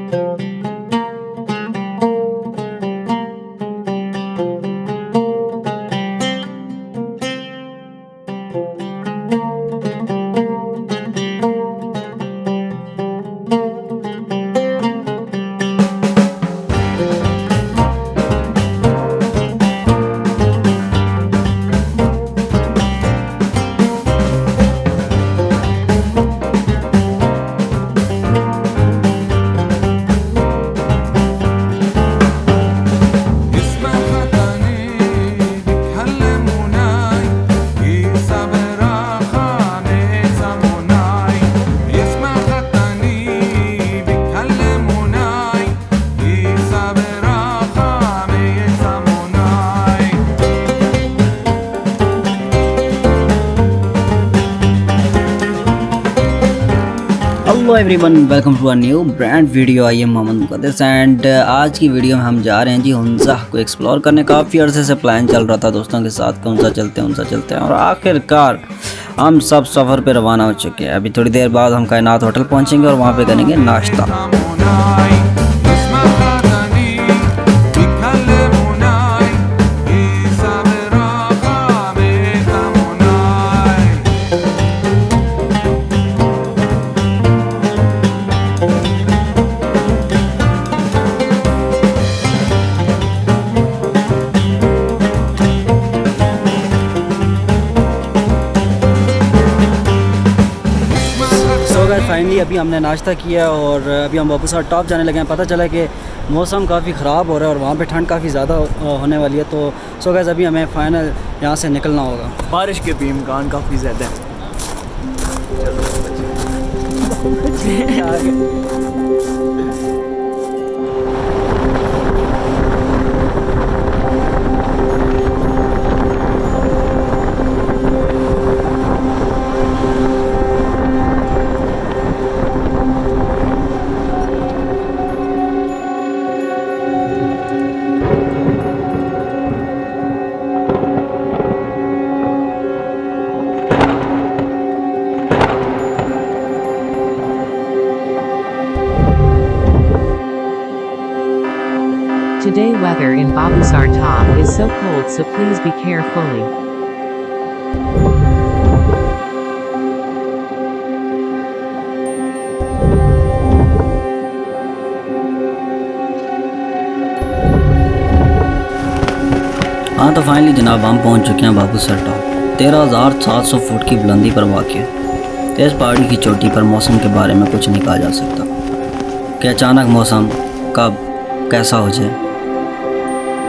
Hello everyone, welcome to a new brand video. I am Mohammad Muqaddas and आज की video में हम जा रहे हैं जी हुंज़ा को एक्सप्लोर करने। काफ़ी अरसे से प्लान चल रहा था दोस्तों के साथ कि हुंज़ा चलते हैं और आखिरकार हम सब सफ़र पे रवाना हो चुके हैं। अभी थोड़ी देर बाद हम कायनात होटल पहुंचेंगे और वहां पे करेंगे नाश्ता। फाइनली अभी हमने नाश्ता किया और अभी हम वापस टॉप जाने लगे हैं। पता चला कि मौसम काफ़ी ख़राब हो रहा है और वहाँ पे ठंड काफ़ी ज़्यादा होने वाली है। तो सो गाइस अभी हमें फ़ाइनल यहाँ से निकलना होगा। बारिश के भी इम्कान काफ़ी ज़्यादा है। Today weather in Babusar Top is so cold, so please be carefully. हाँ तो फाइनली जनाब हम पहुंच चुके हैं बाबूसर टॉप। 13,700 फुट की बुलंदी पर वाक़ है। इस पहाड़ी की चोटी पर मौसम के बारे में कुछ नहीं कहा जा सकता कि अचानक मौसम कब कैसा हो जाए,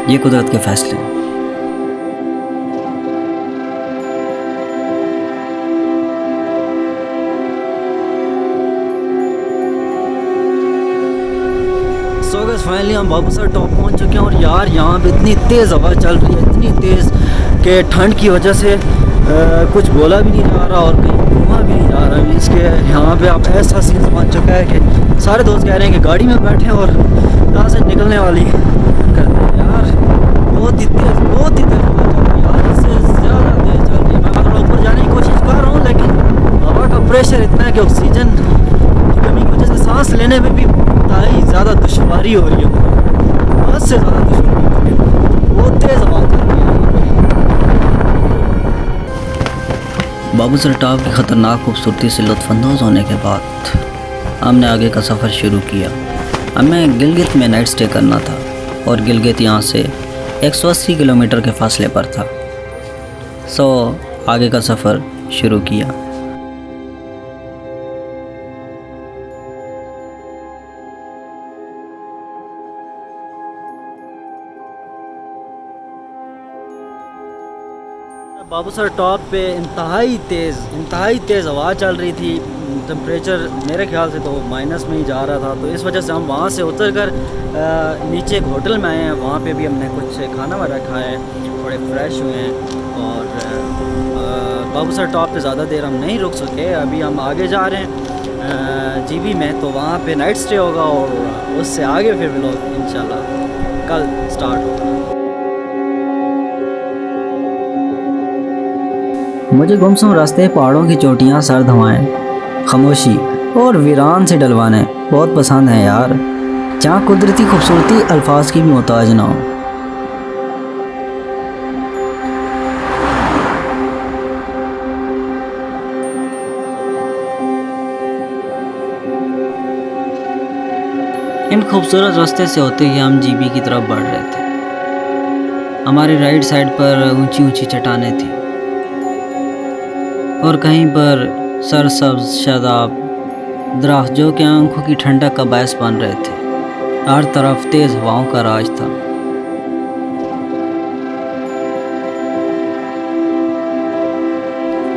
ये कुदरत के फैसले हैं। सो गाइस फाइनली हम बाबूसर टॉप पहुंच चुके हैं और यार यहाँ पे इतनी तेज़ हवा चल रही है, इतनी तेज़ कि ठंड की वजह से कुछ बोला भी नहीं जा रहा और कहीं घूमा भी नहीं जा रहा। मीन्स के यहाँ पे अब ऐसा सीन बन चुका है कि सारे दोस्त कह रहे हैं कि गाड़ी में बैठे और यहाँ से निकलने वाली करते हैं। यार बहुत ही तेज़ हवा चल रही है यार, इससे ज़्यादा तेज़ चल रही है। मैं थोड़ा ऊपर जाने की कोशिश कर रहा हूँ लेकिन हवा का प्रेशर इतना है कि ऑक्सीजन की कमी की वजह से सांस लेने में भी इंतहाई ज़्यादा दुश्वारी हो रही है, बहुत से ज़्यादा दुश्वारी हो रही है। बहुत तेज़ हवा चल रही है। बाबूसर टॉप की ख़तरनाक खूबसूरती से लुत्फ़अंदोज़ होने के बाद हमने आगे का सफ़र शुरू किया। हमें गिलगित में नाइट स्टे करना था और गिलगित यहाँ से 180 किलोमीटर के फासले पर था। सो आगे का सफ़र शुरू किया। बाबूसर टॉप पे इंतहाई तेज़ हवा चल रही थी। टेम्परेचर मेरे ख्याल से तो माइनस में ही जा रहा था। तो इस वजह से हम वहाँ से उतर कर नीचे एक होटल में आए हैं। वहाँ पे भी हमने कुछ खाना वगैरह खाया है, थोड़े फ्रेश हुए हैं और बाबूसर टॉप पे ज़्यादा देर हम नहीं रुक सके। अभी हम आगे जा रहे हैं जीबी में, तो वहाँ पे नाइट स्टे होगा और उससे आगे फिर व्लॉग इंशाल्लाह कल स्टार्ट होगा। मुझे गुमसुम रास्ते, पहाड़ों की चोटियाँ, सर्द हवाएं, खामोशी और वीरान से डलवाने बहुत पसंद हैं यार। जहाँ कुदरती खूबसूरती अल्फाज की भी मोहताज ना हो। इन खूबसूरत रास्ते से होते हुए हम जीबी की तरफ बढ़ रहे थे। हमारी राइट साइड पर ऊंची ऊंची चट्टानें थी और कहीं पर सरसब्ज शादाब दरख्त जो कि आंखों की ठंडक का बायस बन रहे थे। हर तरफ तेज़ हवाओं का राज था।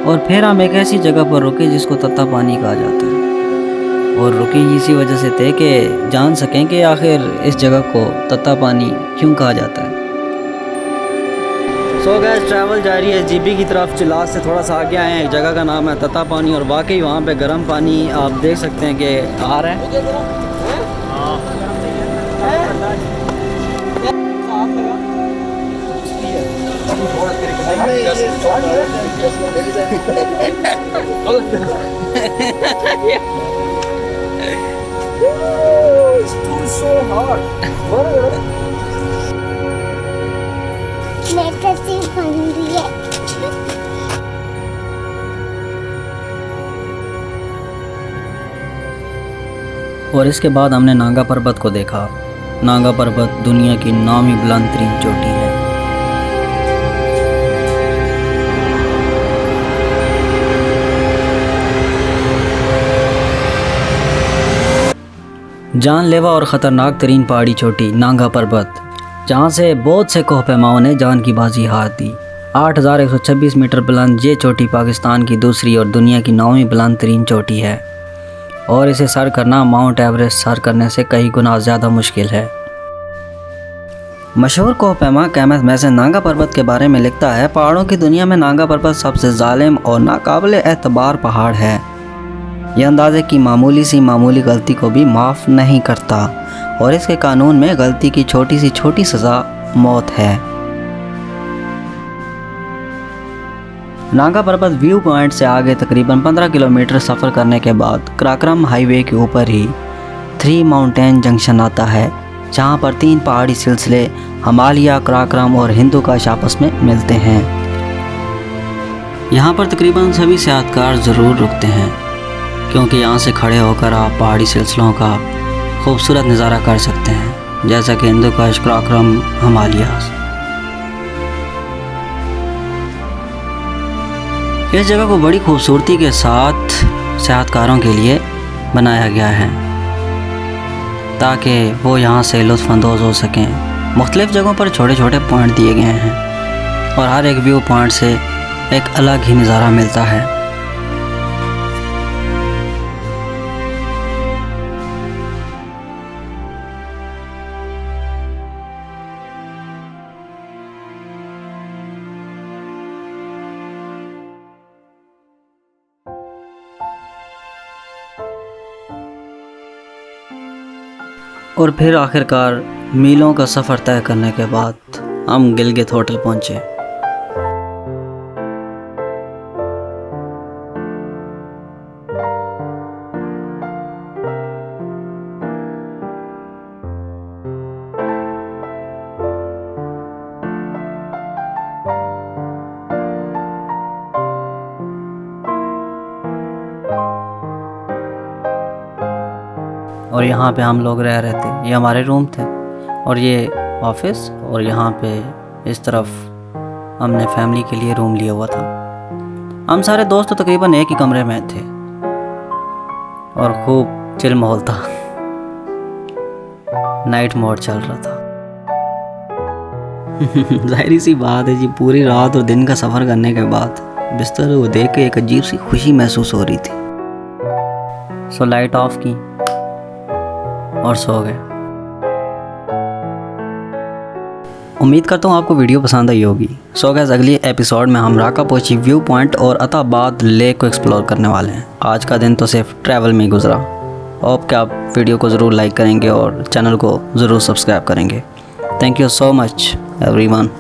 और फिर हम एक ऐसी जगह पर रुके जिसको तत्ता पानी कहा जाता है, और रुके इसी वजह से थे कि जान सकें कि आखिर इस जगह को तत्ता पानी क्यों कहा जाता है। सो गैस ट्रैवल जारी है जीबी की तरफ। चिलास से थोड़ा सा आगे आए हैं, एक जगह का नाम है तत्ता पानी, और वाकई वहाँ पे गर्म पानी आप देख सकते हैं कि आ रहा है। और इसके बाद हमने नांगा पर्वत को देखा। नांगा पर्वत दुनिया की 9वीं बुलंद तरीन चोटी है। जानलेवा और ख़तरनाक तरीन पहाड़ी चोटी नांगा पर्वत, जहाँ से बहुत से कोहपैमाओं ने जान की बाजी हार दी। 8126 मीटर बुलंद ये चोटी पाकिस्तान की दूसरी और दुनिया की 9वीं बुलंद तरीन चोटी है, और इसे सर करना माउंट एवरेस्ट सर करने से कई गुना ज़्यादा मुश्किल है। मशहूर कोहपैमा केनेथ मैसन नांगा पर्वत के बारे में लिखता है, पहाड़ों की दुनिया में नांगा पर्वत सबसे जालिम और नाकाबिल एतबार पहाड़ है। यह अंदाजे की मामूली गलती को भी माफ़ नहीं करता, और इसके कानून में गलती की छोटी सी छोटी सज़ा मौत है। नांगा पर्वत व्यू पॉइंट से आगे तकरीबन 15 किलोमीटर सफ़र करने के बाद कराक्रम हाईवे के ऊपर ही 3 माउंटेन जंक्शन आता है, जहां पर 3 पहाड़ी सिलसिले हिमालय, कराक्रम और हिंदुकुश आपस में मिलते हैं। यहां पर तकरीबन सभी सियाहतकार ज़रूर रुकते हैं, क्योंकि यहां से खड़े होकर आप पहाड़ी सिलसिलों का खूबसूरत नज़ारा कर सकते हैं, जैसा कि हिंदुकुश, कराक्रम, हिमालय। इस जगह को बड़ी खूबसूरती के साथ सियाहतकारों के लिए बनाया गया है, ताकि वो यहाँ से लुत्फ़अंदोज़ हो सकें। मुख्तलिफ़ जगहों पर छोटे छोटे पॉइंट दिए गए हैं, और हर एक व्यू पॉइंट से एक अलग ही नज़ारा मिलता है। और फिर आखिरकार मीलों का सफ़र तय करने के बाद हम गिलगित होटल पहुँचे। और यहाँ पे हम लोग रह रहे थे, ये हमारे रूम थे, और ये ऑफिस, और यहाँ पे इस तरफ हमने फैमिली के लिए रूम लिया हुआ था। हम सारे दोस्त तो तकरीबन एक ही कमरे में थे, और खूब चिल माहौल था। नाइट मोड चल रहा था। जाहिर सी बात है जी, पूरी रात और दिन का सफ़र करने के बाद बिस्तर को देख के एक अजीब सी खुशी महसूस हो रही थी। सो लाइट ऑफ की और सो गए। उम्मीद करता हूँ आपको वीडियो पसंद आई होगी। सो गाइस, अगली एपिसोड में हम राका पोची व्यू पॉइंट और अताबाद लेक को एक्सप्लोर करने वाले हैं। आज का दिन तो सिर्फ ट्रैवल में ही गुजरा। होप कि आप वीडियो को ज़रूर लाइक करेंगे और चैनल को ज़रूर सब्सक्राइब करेंगे। Thank you so much everyone.